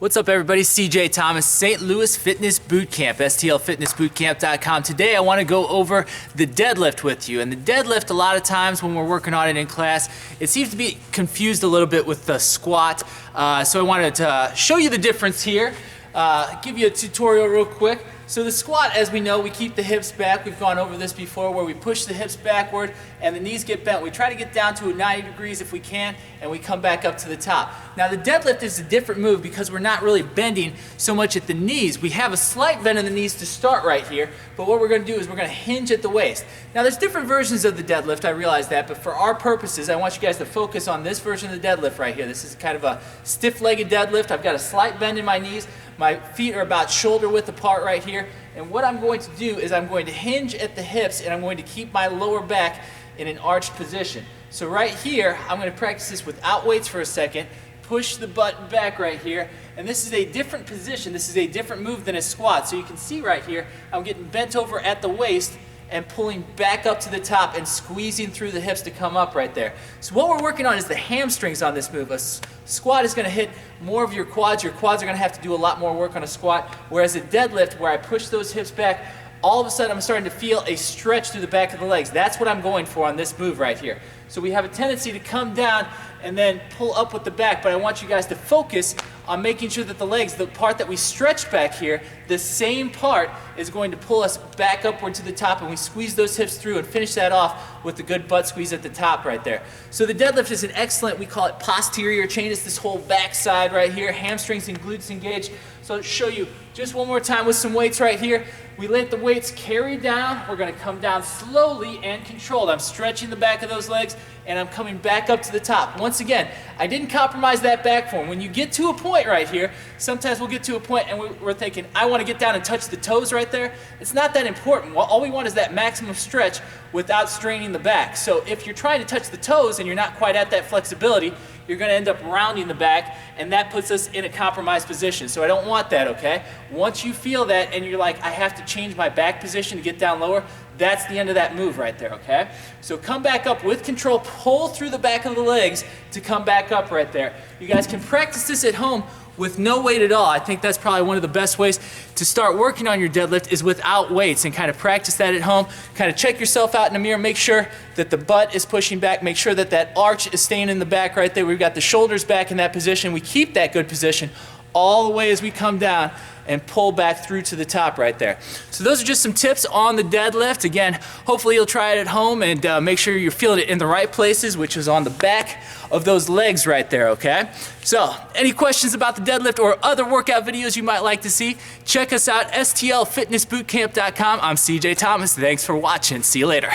What's up everybody, CJ Thomas, St Louis Fitness Bootcamp, stlfitnessbootcamp.com. Today I want to go over the deadlift with you. And the deadlift, a lot of times when we're working on it in class, it seems to be confused a little bit with the squat. So I wanted to show you the difference here, give you a tutorial real quick. So the squat, as we know, we keep the hips back. We've gone over this before where we push the hips backward and the knees get bent. We try to get down to 90 degrees if we can, and we come back up to the top. Now the deadlift is a different move because we're not really bending so much at the knees. We have a slight bend in the knees to start right here, but what we're going to do is we're going to hinge at the waist. Now there's different versions of the deadlift, I realize that, but for our purposes, I want you guys to focus on this version of the deadlift right here. This is kind of a stiff-legged deadlift. I've got a slight bend in my knees. My feet are about shoulder width apart right here. And what I'm going to do is I'm going to hinge at the hips and I'm going to keep my lower back in an arched position. So right here, I'm going to practice this without weights for a second. Push the butt back right here. And this is a different position. This is a different move than a squat. So you can see right here, I'm getting bent over at the waist and pulling back up to the top and squeezing through the hips to come up right there. So what we're working on is the hamstrings on this move. A squat is going to hit more of your quads. Your quads are going to have to do a lot more work on a squat, whereas a deadlift, where I push those hips back, all of a sudden I'm starting to feel a stretch through the back of the legs. That's what I'm going for on this move right here. So we have a tendency to come down and then pull up with the back, but I want you guys to focus on making sure that the legs, the part that we stretch back here, the same part is going to pull us back upward to the top, and we squeeze those hips through and finish that off with the good butt squeeze at the top right there. So the deadlift is an excellent, we call it posterior chain. It's this whole back side right here, hamstrings and glutes engaged. So I'll show you just one more time with some weights right here. We let the weights carry down. We're going to come down slowly and controlled. I'm stretching the back of those legs and I'm coming back up to the top. Once again, I didn't compromise that back form. When you get to a point right here, sometimes we'll get to a point and we're thinking, I want to get down and touch the toes right there. It's not that important. All we want is that maximum stretch without straining the back. So if you're trying to touch the toes and you're not quite at that flexibility, you're going to end up rounding the back, and that puts us in a compromised position. So I don't want that, okay? Once you feel that and you're like, I have to change my back position to get down lower, that's the end of that move right there, okay? So come back up with control, pull through the back of the legs to come back up right there. You guys can practice this at home with no weight at all. I think that's probably one of the best ways to start working on your deadlift is without weights, and kind of practice that at home. Kind of check yourself out in the mirror, make sure that the butt is pushing back, make sure that that arch is staying in the back right there. We've got the shoulders back in that position. We keep that good position all the way as we come down and pull back through to the top right there. So those are just some tips on the deadlift. Again, hopefully you'll try it at home and make sure you're feeling it in the right places, which is on the back of those legs right there, okay? So any questions about the deadlift or other workout videos you might like to see, check us out, stlfitnessbootcamp.com. I'm CJ Thomas. Thanks for watching. See you later.